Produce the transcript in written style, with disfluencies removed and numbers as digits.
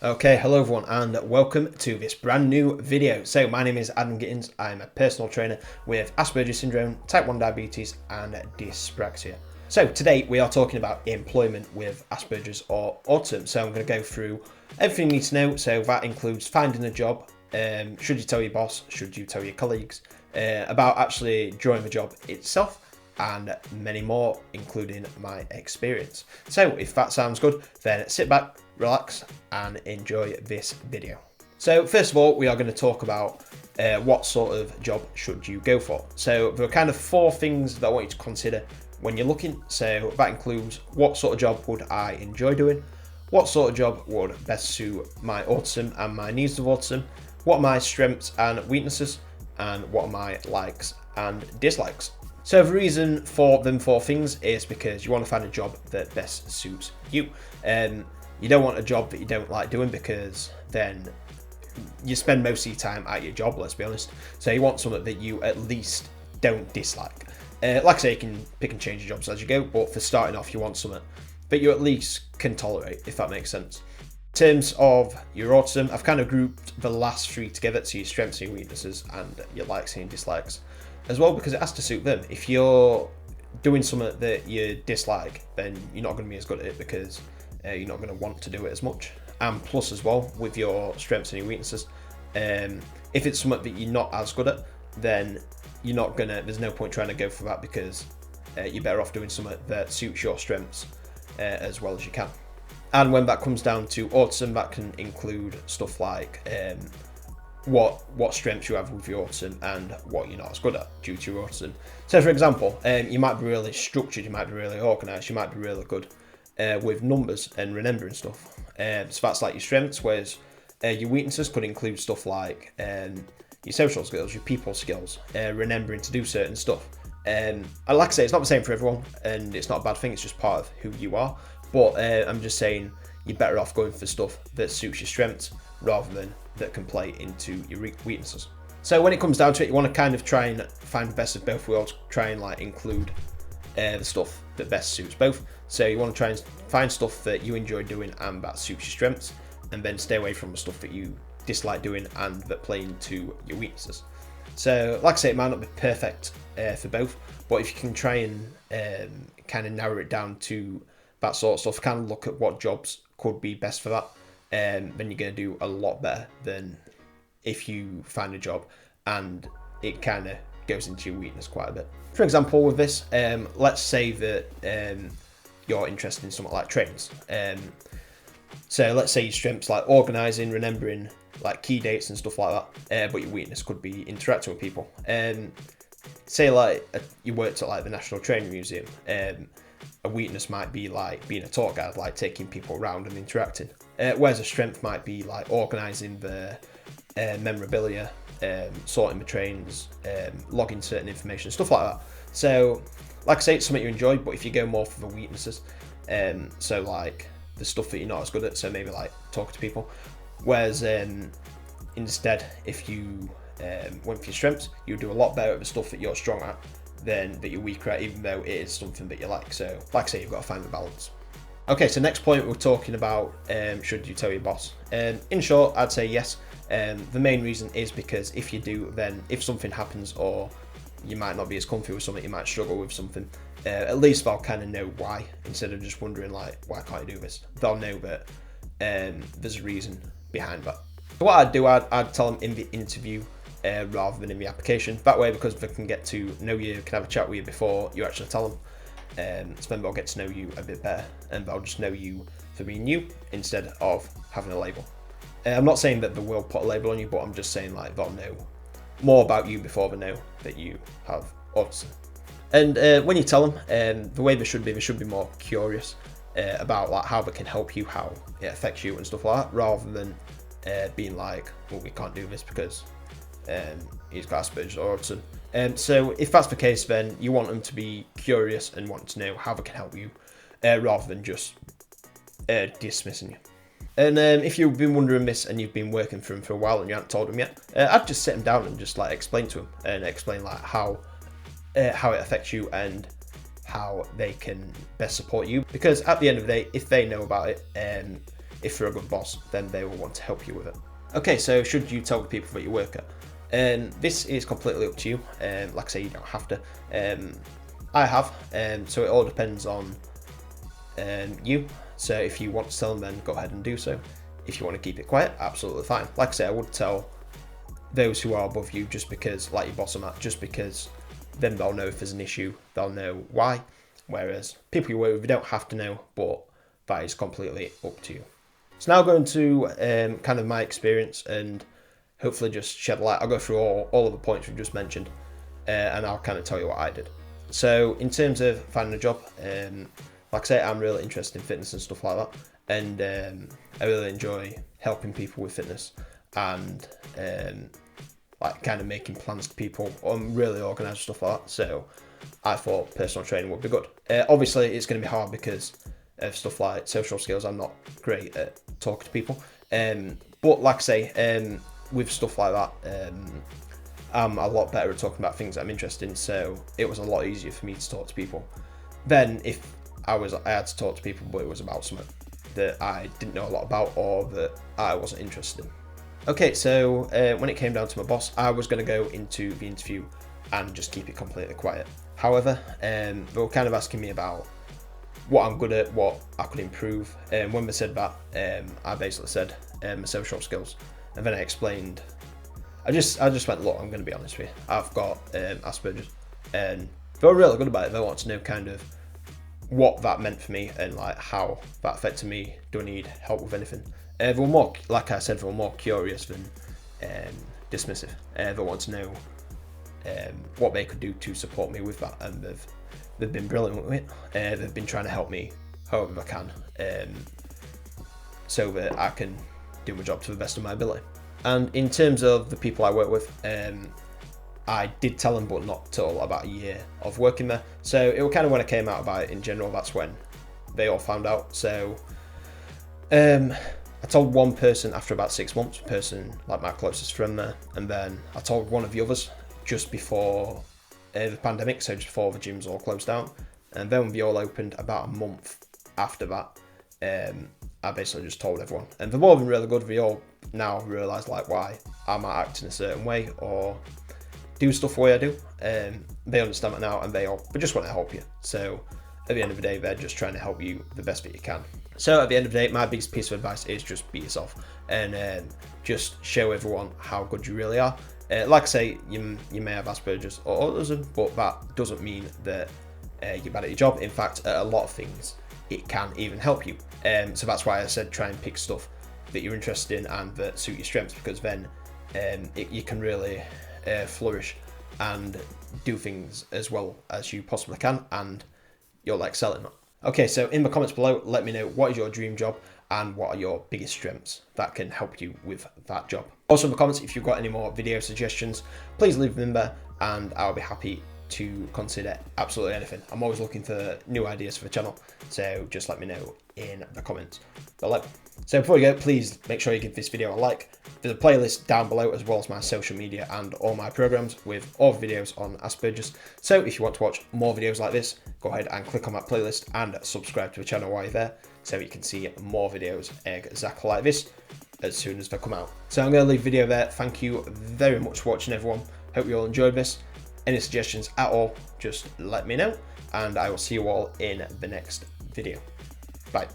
Okay, hello everyone and welcome to this brand new video. So my name is Adam Gittings, I'm a personal trainer with Aspergers Syndrome, type 1 diabetes and dyspraxia. So today we are talking about employment with Asperger's or autism. So I'm going to go through everything you need to know. So that includes finding a job, should you tell your boss, should you tell your colleagues, about actually joining the job itself, and many more, including my experience. So if that sounds good, then sit back, relax, and enjoy this video. So first of all, we are going to talk about what sort of job should you go for. So there are kind of four things that I want you to consider when you're looking. So that includes what sort of job would I enjoy doing, what sort of job would best suit my autism and my needs of autism, what are my strengths and weaknesses, and what are my likes and dislikes. So the reason for them four things is because you want to find a job that best suits you. You don't want a job that you don't like doing, because then you spend most of your time at your job, let's be honest. So you want something that you at least don't dislike. Like I say, you can pick and change your jobs as you go, but for starting off, you want something that you at least can tolerate, if that makes sense. In terms of your autism, I've kind of grouped the last three together, so your strengths and your weaknesses and your likes and your dislikes as well, because it has to suit them. If you're doing something that you dislike, then you're not going to be as good at it, because you're not going to want to do it as much. And plus as well, with your strengths and your weaknesses, if it's something that you're not as good at, then you're not gonna, there's no point trying to go for that, because you're better off doing something that suits your strengths as well as you can. And when that comes down to autism, that can include stuff like what strengths you have with your autism and what you're not as good at due to your autism. So for example, you might be really structured, you might be really organised, you might be really good with numbers and remembering stuff. So that's like your strengths, whereas your weaknesses could include stuff like your social skills, your people skills, remembering to do certain stuff. And like I say, it's not the same for everyone, and it's not a bad thing, it's just part of who you are. But I'm just saying, you're better off going for stuff that suits your strengths rather than that can play into your weaknesses. So when it comes down to it, you want to kind of try and find the best of both worlds, try and like include the stuff that best suits both. So you want to try and find stuff that you enjoy doing and that suits your strengths, and then stay away from the stuff that you dislike doing and that play into your weaknesses. So like I say, it might not be perfect for both, but if you can try and kind of narrow it down to that sort of stuff, kind of look at what jobs could be best for that, then you're going to do a lot better than if you find a job and it kind of goes into your weakness quite a bit. For example, with this, let's say that you're interested in something like trains. So let's say your strengths like organising, remembering like key dates and stuff like that, but your weakness could be interacting with people. Say like you worked at like the National Train Museum. A weakness might be like being a tour guide, like taking people around and interacting. Whereas a strength might be like organising the memorabilia, sorting the trains, logging certain information, stuff like that. So, like I say, it's something you enjoy, but if you go more for the weaknesses, so like the stuff that you're not as good at, so maybe like talking to people. Whereas instead, if you went for your strengths, you would do a lot better at the stuff that you're strong at than that you're weaker at, even though it is something that you like. So, like I say, you've got to find the balance. Okay, so next point, we're talking about should you tell your boss? In short, I'd say yes. The main reason is because if you do, then if something happens or you might not be as comfy with something, you might struggle with something, at least they'll kind of know why, instead of just wondering like, why can't you do this? They'll know that there's a reason behind that. So what I'd do, I'd tell them in the interview rather than in the application. That way, because they can get to know you, can have a chat with you before you actually tell them. So then they'll get to know you a bit better, and they'll just know you for being you instead of having a label. I'm not saying that they will put a label on you, but I'm just saying like they'll know more about you before they know that you have autism. And when you tell them, the way they should be more curious about like how they can help you, how it affects you and stuff like that, rather than being like, well, we can't do this because he's got Asperger's or autism. So if that's the case, then you want them to be curious and want to know how they can help you, rather than just dismissing you. And if you've been wondering this and you've been working for them for a while and you haven't told them yet, I'd just sit them down and just like explain to them and explain like how it affects you and how they can best support you. Because at the end of the day, if they know about it, if you're a good boss, then they will want to help you with it. Okay, so should you tell the people that you work at? This is completely up to you. Like I say, you don't have to. I have, so it all depends on you. So if you want to tell them, then go ahead and do so. If you want to keep it quiet, absolutely fine. Like I say, I would tell those who are above you, just because, like your boss and that, just because then they'll know if there's an issue, they'll know why. Whereas people you work with, you don't have to know, but that is completely up to you. So now going to kind of my experience and hopefully just shed light. I'll go through all of the points we've just mentioned, and I'll kind of tell you what I did. So in terms of finding a job, like I say, I'm really interested in fitness and stuff like that, and I really enjoy helping people with fitness and like kind of making plans to people. I'm really organised stuff like that, so I thought personal training would be good. Obviously, it's going to be hard because of stuff like social skills. I'm not great at talking to people, but like I say, with stuff like that, I'm a lot better at talking about things that I'm interested in, so it was a lot easier for me to talk to people than if I had to talk to people but it was about something that I didn't know a lot about or that I wasn't interested in. Okay, so when it came down to my boss, I was going to go into the interview and just keep it completely quiet. However, they were kind of asking me about what I'm good at, what I could improve. And when they said that, I basically said my social skills, and then I explained. I just went, look, I'm going to be honest with you. I've got Aspergers, and they were really good about it. They wanted to know kind of what that meant for me and like how that affected me. Do I need help with anything? They were more, like I said, they were more curious than dismissive. They wanted to know what they could do to support me with that, and they've been brilliant with it. They've been trying to help me however they can, so that I can do my job to the best of my ability. And in terms of the people I work with, I did tell them, but not till about a year of working there. So it was kind of when I came out about it in general, that's when they all found out. So I told one person after about 6 months, person like my closest friend there, and then I told one of the others just before the pandemic, so just before the gyms all closed down. And then when they all opened about a month after that, I basically just told everyone. And they've all been really good. We all now realise like why I might act in a certain way or do stuff the way I do. They understand it now, and they just want to help you. So at the end of the day, they're just trying to help you the best that you can. So at the end of the day, my biggest piece of advice is just be yourself and just show everyone how good you really are. Like I say, you may have Asperger's or Autism, but that doesn't mean that you're bad at your job. In fact, at a lot of things, it can even help you. So that's why I said try and pick stuff that you're interested in and that suit your strengths, because then you can really flourish and do things as well as you possibly can, and you'll excel in that. Okay, so in the comments below, let me know what is your dream job and what are your biggest strengths that can help you with that job. Also in the comments, if you've got any more video suggestions, please leave them in there and I'll be happy to consider absolutely anything. I'm always looking for new ideas for the channel, so just let me know in the comments below. So before we go, please make sure you give this video a like. There's a playlist down below, as well as my social media and all my programs with all the videos on Asperger's. So if you want to watch more videos like this, go ahead and click on that playlist and subscribe to the channel while you're there, so you can see more videos exactly like this as soon as they come out. So I'm going to leave the video there. Thank you very much for watching, everyone. Hope you all enjoyed this. Any suggestions at all, just let me know, and I will see you all in the next video. Bye.